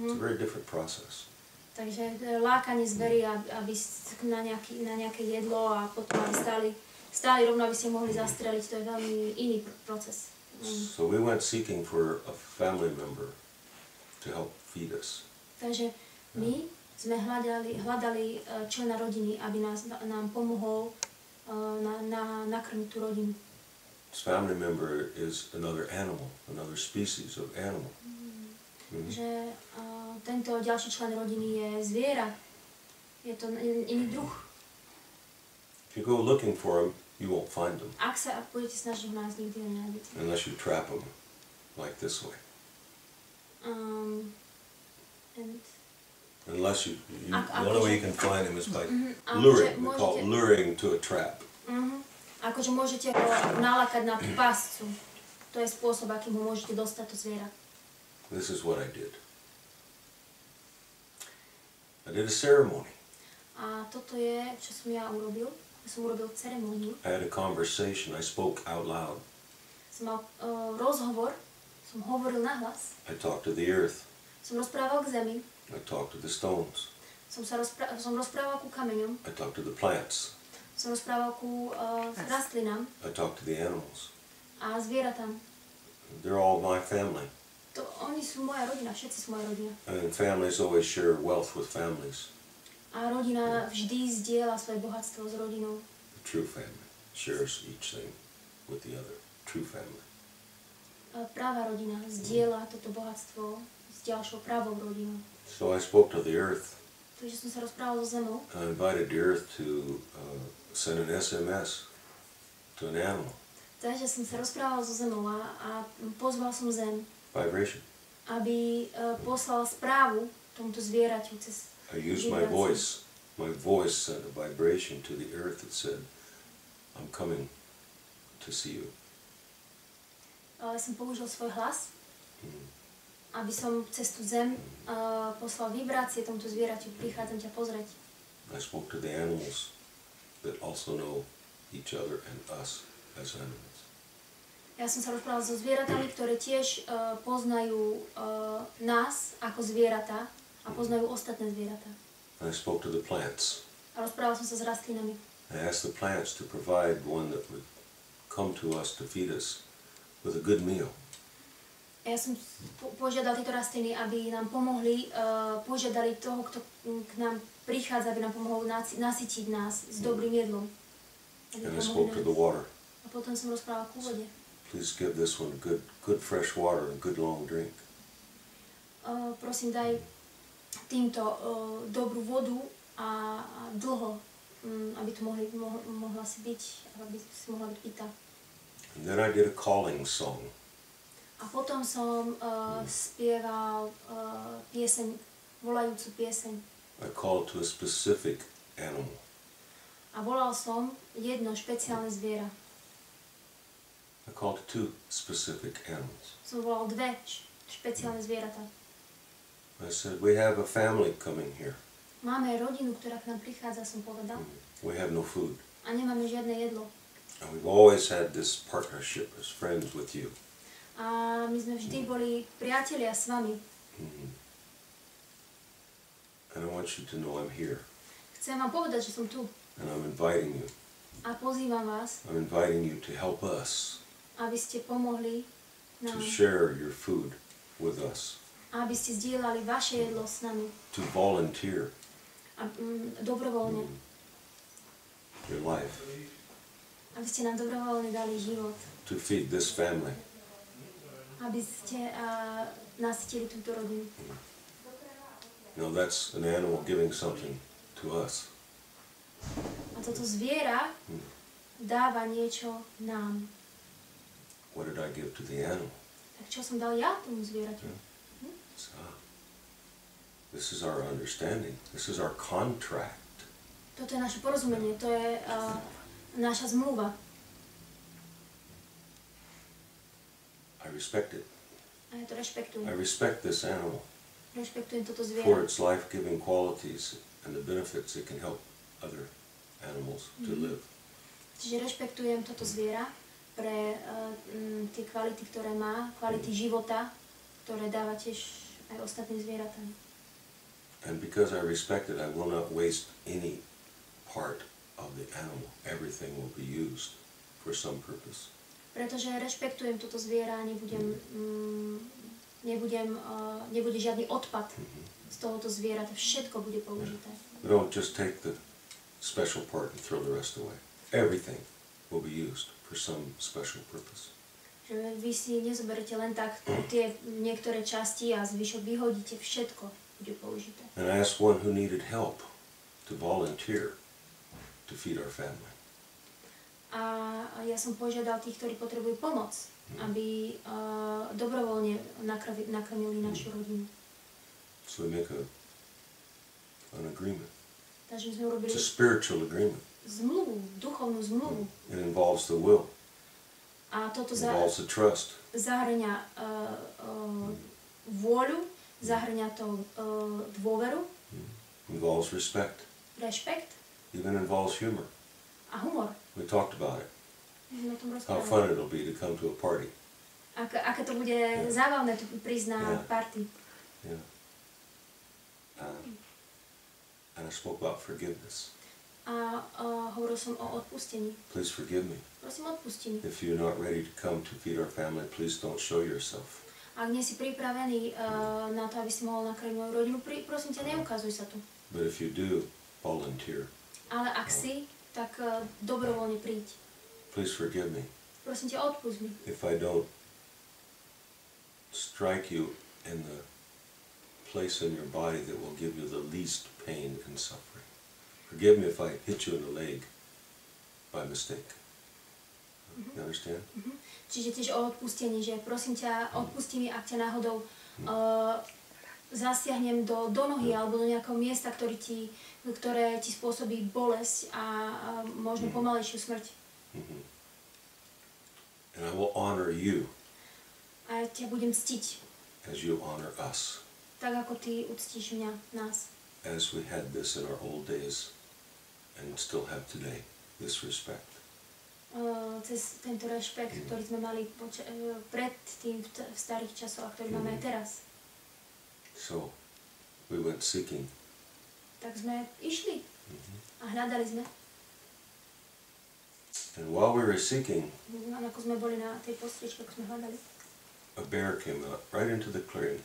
It's a very different process. Takže lákanie zvery, aby na nejaké jedlo a potom aby stáli rovno, aby ste mohli zastreliť, to je veľmi iný proces. So we went seeking for a family member to help feed us. Takže my sme hľadali člena rodiny, aby nám pomohol nakrmiť tú rodinu. This family member is another animal, another species of animal. Že tento ďalší člen rodiny je zviera. Je to iný druh. If you go looking for them, you won't find them. Ak sa budete snažiť ho nájsť, nikdy ho nenájdete. Unless you trap them like this way. Unless the only way you can find them is by luring. We call it luring to a trap. Akože môžete ho nalákať na tú pascu. To je spôsob, akým ho môžete dostať to zviera. This is what I did. I did a ceremony. A toto je, čo som ja urobil. Ja som urobil ceremóniu. I had a conversation. I spoke out loud. Som mal rozhovor. Som hovoril nahlas. I talked to the earth. Som rozprával k zemi. I talked to the stones. Som rozprával ku kameňom. I talked to the plants. Som rozprával ku rastlinám. I talked to the animals. A zvieratám. They're all my family. Oni sú moja rodina, všetci sú moja rodina. And families always share wealth with families. A rodina vždy zdieľa svoje bohatstvo s rodinou. The true family shares each thing with the other. True family. Práva rodina zdieľa toto bohatstvo s ďalšou pravou rodinou. So I spoke to the earth. Takže som sa rozprával so zemou. I invited the earth to send an SMS to an animal. Takže som sa rozprával so zemou a pozval som zem, Vibration. aby poslala správu tomuto zvieraťu cez I used my voice. My voice sent a vibration to the earth that said, I'm coming to see you. Ale som použil svoj hlas, aby som cez tú zem poslal vibrácie tomuto zvieraťu. Prichádzam ťa pozrieť. I spoke to the animals that also know each other and us as animals. Ja som sa rozprával so zvieratami, ktoré tiež poznajú nás ako zvieratá a poznajú ostatné zvieratá. I spoke to the plants. A rozprával som sa s rastlinami. I asked the plants to provide one that would come to us to feed us with a good meal. Ja som požiadal tieto rastliny, aby nám pomohli, požiadali toho, kto k nám prichádza, aby nám pomohol nasytiť nás s dobrým jedlom. And I spoke to the water. A potom som rozprával ku vode. Please give this one good fresh water and good long drink. Prosím, daj týmto dobrú vodu a dlho, aby to mohla si byť, aby si mohla byť pitá. And then I did a calling song. A potom som spieval pieseň, volajúcu pieseň. I called to a specific animal. A volal som jedno špeciálne zviera. I called to 2 specific animals. Som volal 2 špeciálne zvieratá. I said, we have a family coming here. Máme rodinu, ktorá k nám prichádza, som povedal. We have no food. A nemáme žiadne jedlo. And we've always had this partnership as friends with you. A my sme vždy boli priatelia s vami. And I want you to know I'm here. Chcem vám povedať, že som tu. And I'm inviting you. A pozývam vás, I'm inviting you to help us. aby ste pomohli nám. To share your food with us. Aby ste zdieľali vaše jedlo s nami. To volunteer. A dobrovoľne. Your life. Aby ste nám dobrovoľne dali život. To feed this family. Aby ste nasytili túto rodinu. Now that's an animal giving something to us. A toto zviera dáva niečo nám. What did I give to the animal? Tak čo som dal ja tomu zvieraťu? So, this is our understanding. This is our contract. Toto je naše porozumenie, to je naša zmluva. I respect it. A ja to rešpektujem. I respect this animal Rešpektujem toto for zviera. its life-giving qualities and the benefits it can help other animals to live. Čiže rešpektujem toto zviera pre tie kvality, ktoré má, kvality života, ktoré dáva tiež aj ostatným zvieratám. And because I respect it, I will not waste any part of the animal. Everything will be used for some purpose. Pretože rešpektujem toto zviera, nebude žiadny odpad z tohoto zvieraťa. Všetko bude použité. We don't just take the special part and throw the rest away. Everything will be used for some special purpose. Že vy si nezoberete len tak tie niektoré časti a zvyšok vyhodíte, všetko bude použité. And I asked one who needed help to volunteer to feed our family. A ja som požiadal tých, ktorí potrebujú pomoc, aby dobrovoľne nakrmili našu rodinu. So we make an agreement. Takže my sme urobili It's a spiritual agreement. zmluvu, duchovnú zmluvu. It involves the will. A toto It involves the trust. zahrňa vôľu, zahrňa to dôveru, Involves respect. rešpekt Even involves humor. a humor. We talked about it. My sme o tom How rozprávali. fun it'll be to come to a party. Aké to bude zábavné tu prísť na party. Yeah. And I spoke about forgiveness. A hovoril som o odpustení. Please forgive me. Prosím, odpusti mi. If you're not ready to come to feed our family, please don't show yourself. Ak nie si pripravený na to, aby si mohol nakrmiť moju rodinu, prosím ťa, neukazuj sa tu. But if you do, volunteer. Ale ak si, tak dobrovoľne príď. Please forgive me. Prosím ťa, odpusť mi. If I don't strike you in the place in your body that will give you the least pain and suffering. Forgive me if I hit you in the leg by mistake. You understand? Čiže tiež o odpustení, že prosím ťa, odpusti mi, ak ťa náhodou zasiahnem do nohy alebo do nejakého miesta, ktoré ti spôsobí bolesť a možno pomalejšiu smrť. And I will honor you A ja ťa budem ctiť, as you honor us. tak ako ty uctíš mňa, nás. As we had this in our old days and still have today, this respect. Cez tento rešpekt, ktorý sme mali predtým v starých časoch a ktorý máme aj teraz. So we went seeking. Tak sme išli a hľadali sme. And while we were seeking, Ako sme boli na tej postričke, ako sme hľadali. a bear came out right into the clearing.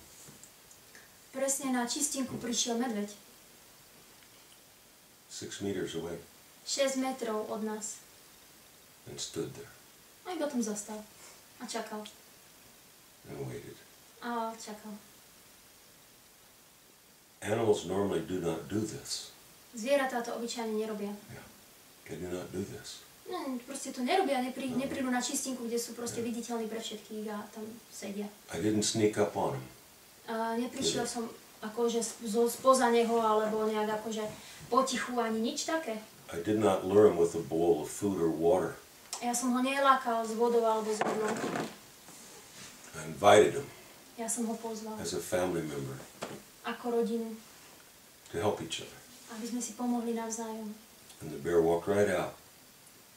Presne na čistinku prišiel medveď. 6 meters away 6 metrov od nás. and stood there. A iba tam zastal. A A čakal. And waited. A čakal. Animals normally do not do this. Zvieratá to obyčajne nerobia. Yeah. They do not do this. No, proste to nerobia, neprídu na čistinku, kde sú proste viditeľní pre všetkých a tam sedia. I didn't sneak up on them. Neprišiel som akože spoza neho, alebo nejak akože potichu, ani nič také. I did not lure him with a bowl of food or water. Ja som ho nelákal s vodou alebo s jedlom. I invited him Ja som ho pozval as a family member ako rodinu, to help each other. aby sme si pomohli navzájom. And the bear walked right out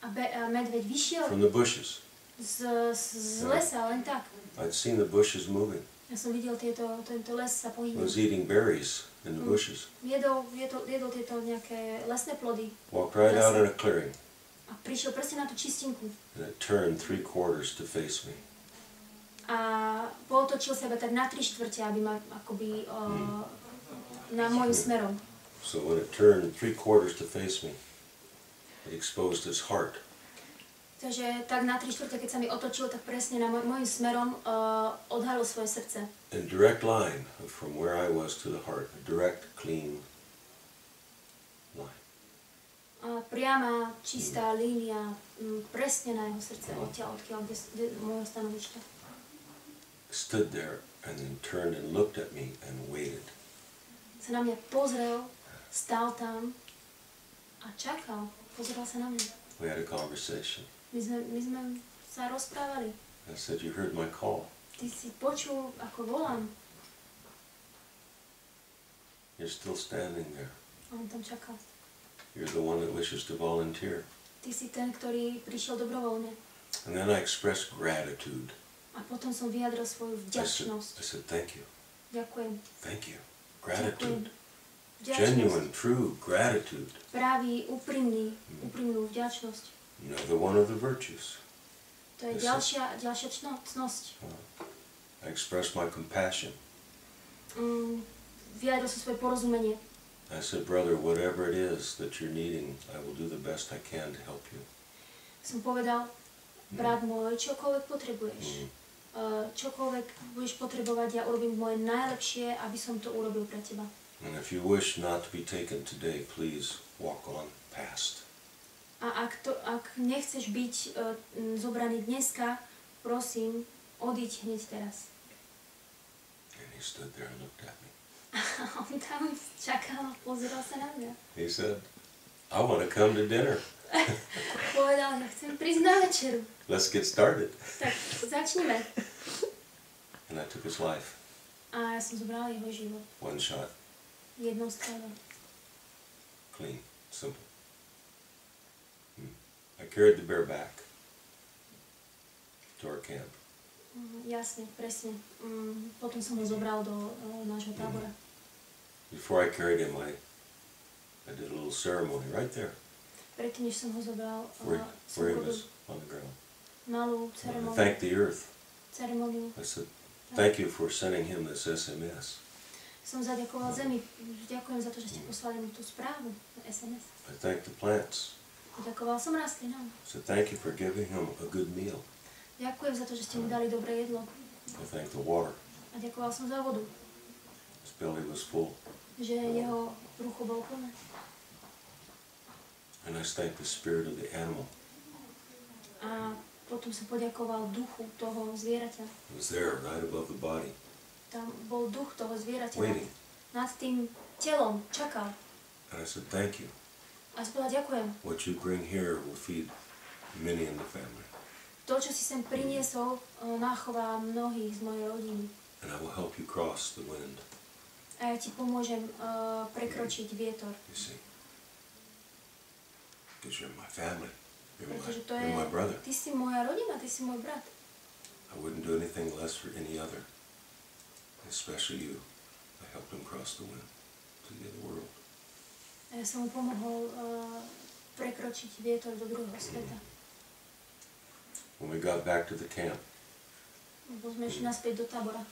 A medveď vyšiel from the bushes. z lesa, len tak. I'd seen the bushes moving. Ja som videl tento les sa I pohybuje. was eating berries in the bushes. Jedol tieto nejaké lesné plody. Walked right out in a clearing. A prišiel presne na tú čistinku. And it turned 3/4 to face me. A pootočil seba tak na 3/4, aby ma akoby na môjim smerom. So when it turned 3/4 to face me, it exposed his heart. Takže tak na 3/4, keď sa mi otočil, tak presne na môjim smerom odhalil svoje srdce. A direct line from where I was to the heart. A direct, clean line. Priama, čistá línia, presne na jeho srdce, odtiaľ, kde môjho stanovišťa. Stood there and then turned and looked at me and waited. Sa na mňa pozrel, stál tam a čakal. Pozeral sa na mňa. We had a conversation. My sme sa rozprávali. I said, "You heard my call. Ty si počul, ako volám. You're still standing there. A on tam čakal. You're the one that wishes to volunteer." Ty si ten, ktorý prišiel dobrovoľne. And then I expressed gratitude. A potom som vyjadril svoju vďačnosť. I said, "Thank you. Ďakujem. Thank you. Gratitude. Vďačnosť. Genuine, true gratitude. Pravý, úprimnú vďačnosť. Another one of the virtues. To je ďalšia cnosť. I expressed my compassion. Vyjadril som svoje porozumenie. I said, "Brother, whatever it is that you're needing, I will do the best I can to help you." Som povedal, brat môj, čokoľvek potrebuješ. Čokoľvek budeš potrebovať, ja urobím moje najlepšie, aby som to urobil pre teba. And if you wish not to be taken today, please walk on past. A ak nechceš byť zobraný dneska, prosím, odíď hneď teraz. And he stood there and looked at me. A on tam čakal a pozeral sa na mňa. He said, "I want to come to dinner. Povedal, že chcem prísť na večeru. Let's get started." Tak začneme. And I took his life. A ja som zobrala jeho život. One shot. Jednou strelou. Clean. Simple. I carried the bear back to our camp. Jasne, presne. Potom som ho zobral do nášho tábora. Before I carried him, I did a little ceremony right there. Predtým, než som ho zobral, Where som he robil was on the ground. malú I ceremóniu. thanked the earth. I said, "Thank you for sending him this SMS." Som zaďakoval Zemi. Ďakujem za to, že ste poslali mu tú správu, SMS. I thanked the plants. Ďakoval som rastlinám. I said, "Thank you for giving him a good meal." Ďakujem za to, že ste mu dali dobré jedlo. I thanked the water. A ďakoval som za vodu. His belly was full. Že jeho brucho bolo plné. And I thanked the spirit of the animal. A potom som poďakoval duchu toho zvieraťa. It was there, right above the body. Tam bol duch toho zvieraťa. Waiting. Nad tým telom čakal. And I said, "Thank you. A povedal, ďakujem. What you bring here will feed many in the family. To, čo si sem priniesol, nachová mnohých z mojej rodiny. And I will help you cross the wind." A ja ti pomôžem prekročiť vietor. You see? Because you're my family. Pretože to You're my brother. ty si moja rodina, ty si môj brat. I wouldn't do anything less for any other. Especially you. I helped him cross the wind to the other world. A ja som mu pomohol prekročiť vietor do druhého sveta. When we got back to the camp, Bo sme išli naspäť do tábora.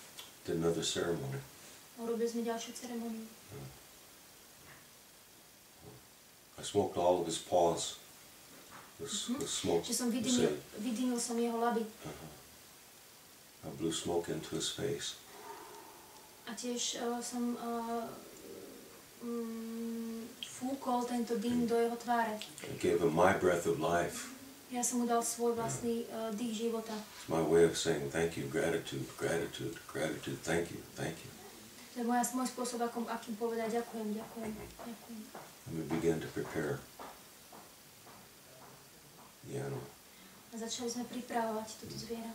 did another ceremony. Urobili sme ďalšiu ceremóniu. I smoked all of his paws. The smoke. Že som vydymil som jeho laby. I blew smoke into his face. A tiež som fúkol tento dym do jeho tváre. I gave him my breath of life. Ja som mu dal svoj vlastný dých života. It's my way of saying thank you, gratitude, gratitude, gratitude, thank you, thank you. To je môj spôsob, akým povedať ďakujem, ďakujem, ďakujem. And we began to prepare the animal. A začali sme pripravovať toto zviera.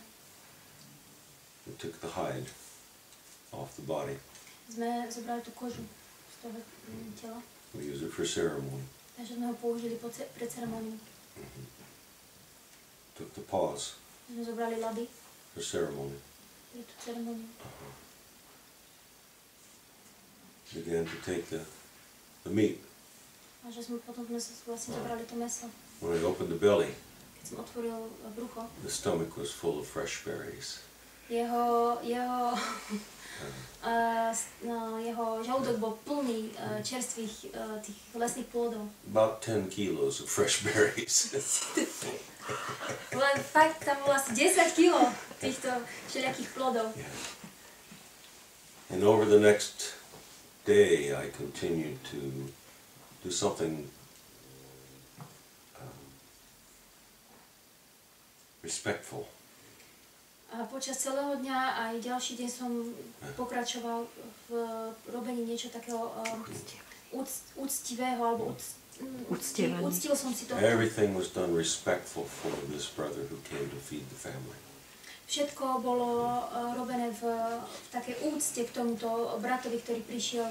We took the hide off the body. Sme zobrali tú kožu z toho tela. We used it for ceremony. Takže sme ho použili pre ceremóniu. Took the paws Sme zobrali laby for ceremony. pre tú ceremóniu. Began to take the meat. A že sme potom vlastne zobrali to mäso. When I opened the belly, Keď som otvoril brucho, the stomach was full of fresh berries. jeho žalúdok bol plný čerstvých tých lesných plodov. About 10 kilos of fresh berries. Len fakt tam bolo asi 10 kg týchto všelijakých plodov. Yeah. And over the next day, I continued to do something respectful. A počas celého dňa aj ďalší deň som pokračoval v robení niečo takého úctivého, alebo úctil som si to. Everything was done respectful for this brother who came to feed the family. Všetko bolo robené v takej úcte k tomuto bratovi, ktorý prišiel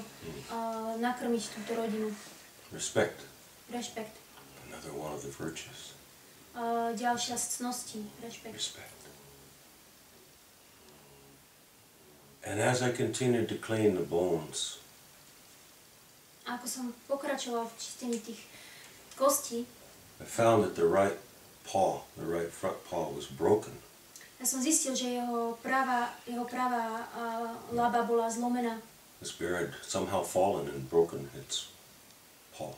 nakrmiť túto rodinu. Respect. Rešpekt. Another one of the virtues. Ďalšia z cností. Rešpekt. Respect. And as I continued to clean the bones, A ako som pokračoval v čistení tých kostí, I found that the right front paw was broken. ja som zistil, že jeho pravá laba bola zlomená. This bear had somehow fallen and broken its paw.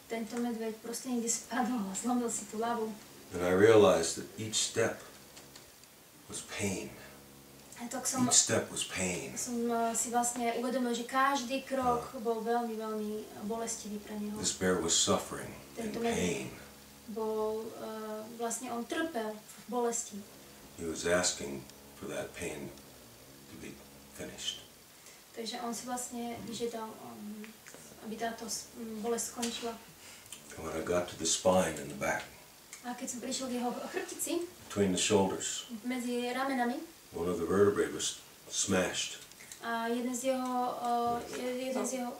Tento medveď proste niekde spadol a zlomil si tú labu. And I realized that each step was pain. A tak som si vlastne uvedomil, že každý krok bol veľmi, veľmi bolestivý pre neho. This bear was suffering in pain. Vlastne on trpel v bolesti. He was asking for that pain to be finished. Takže on si vlastne vyžiadal, aby táto bolesť skončila. And when I got to the spine in the back, A keď som prišiel k jeho chrbtici, between the shoulders, medzi ramenami, one of the vertebrae was smashed. a jeden z jeho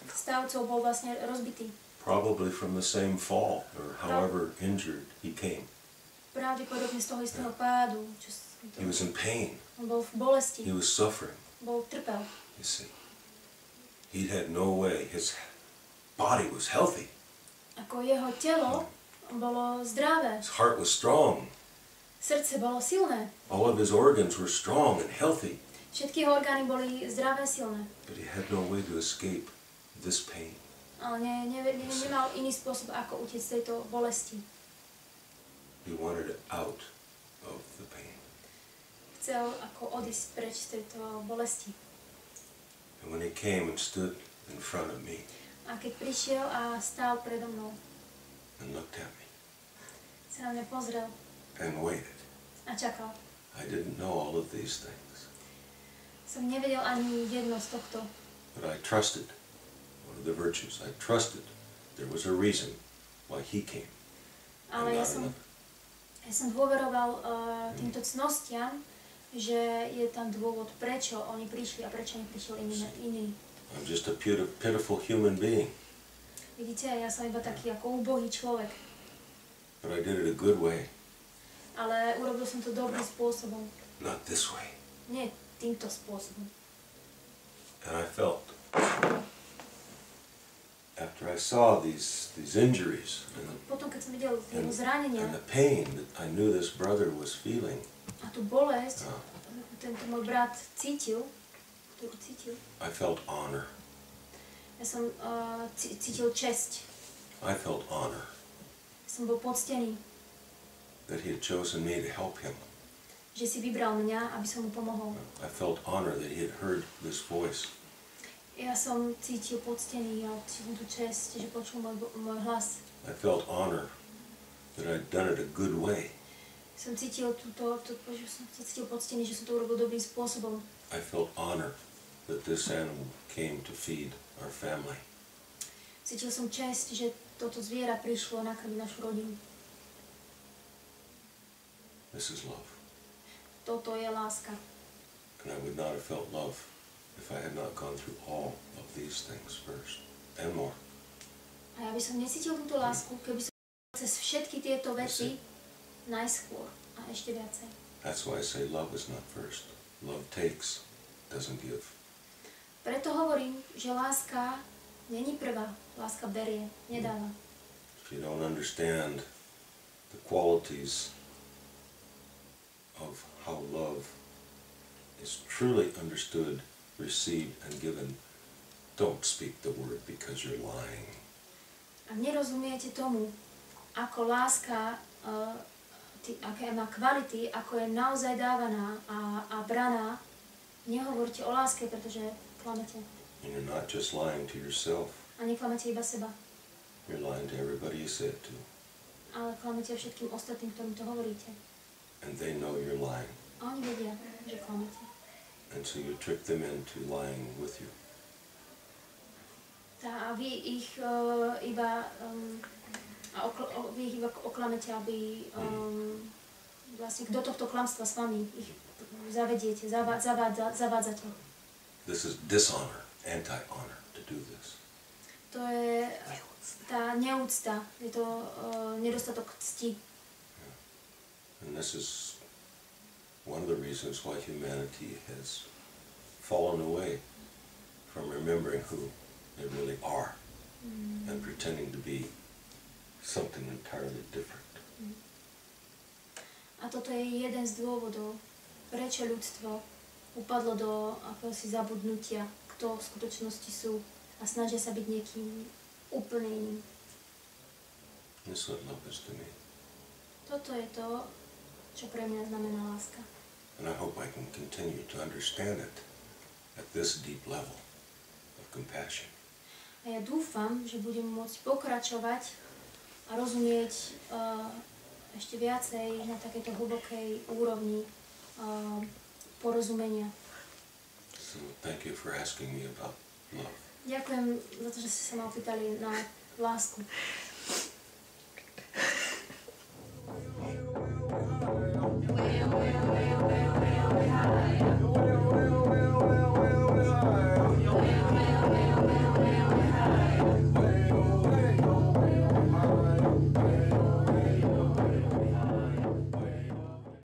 stavcov bol vlastne rozbitý. Probably from the same fall, or however injured he came. Pravdepodobne z toho istého pádu. He was in pain. On bol v bolesti. He was suffering. Trpel. You see, he had no way. His body was healthy. Ako jeho telo bolo zdravé. His heart was strong. Srdce bolo silné. All of his organs were strong and healthy. Všetky jeho orgány boli zdravé, silné. But he had no way to escape this pain. Ale nemal iný spôsob, ako utiec z tejto bolesti. He wanted out of the pain. Chcel ako odísť preč z tejto bolesti. And when he came and stood in front of me A keď prišiel a stál predo mnou, and looked at me sa na mňa pozrel and waited, a čakal. I didn't know all of these things, Som nevedel ani jedno z tohto. but I trusted one of the virtues. I trusted there was a reason why he came. Ale ja som dôveroval týmto cnostiam, že je tam dôvod, prečo oni prišli a prečo neprišiel iný. I'm just a pitiful human being. Vidíte, ja som iba taký ako úbohý človek. But I did it a good way, Ale urobil som to dobrým spôsobom. not this way. Nie týmto spôsobom. And I felt, after I saw these injuries Potom, keď som videl jeho zranenia and the pain that I knew this brother was feeling, a tú bolesť, tento môj brat ktorú cítil, I felt honor. ja som cítil česť. I felt honor Ja som bol poctený, that he had chosen me to help him. že si vybral mňa, aby som mu pomohol. I felt honor that he had heard this voice. Ja som cítil poctený a cítil tú česť, že počul môj hlas. I felt honor that I'd done it a good way. Som cítil že som sa cítil poctený, že som to urobil dobrým spôsobom. I felt honor that this animal came to feed our family. Cítil som česť, že toto zviera prišlo nakrmiť našu rodinu. This is love. Toto je láska. And I would not have felt love if I had not gone through all of these things first and more. A ja by som necítil túto lásku, keby som cez všetky tieto veci najskôr a ešte viacej. That's why I say love is not first. Love takes, doesn't give. Preto hovorím, že láska není prvá. Láska berie, nedáva. If you don't understand the qualities of how love is truly understood, received, and given, don't speak the word because you're lying. Ak nerozumiete tomu, ako láska, aké má kvality, ako je naozaj dávaná a braná, nehovorte o láske, pretože klamete. And you're not just lying to yourself. A neklamete iba seba. You're lying to everybody you say it to. Ale klamete všetkým ostatným, ktorým to hovoríte. And they know you're lying. A oni vedia, že klamete. And so you trick them into lying with you. A vy ich iba oklamete, aby vlastne do tohto klamstva s vami ich zavediete, zavádzate. This is dishonor, anti-honor to do this. To je tá neúcta, je to nedostatok cti. And this is one of the reasons why humanity has fallen away from remembering who they really are and pretending to be something entirely different. A toto je jeden z dôvodov, prečo ľudstvo upadlo do akéhosi zabudnutia, kto v skutočnosti sú a snažia sa byť niekým úplne iným. That's what love is to me. Toto je to, čo pre mňa znamená láska. And I hope I can continue to understand it at this deep level of compassion. A ja dúfam, že budem môcť pokračovať a rozumieť ešte viacej na takejto hlbokej úrovni porozumenia. So thank you for asking me about love. Ďakujem za to, že ste sa ma opýtali na lásku.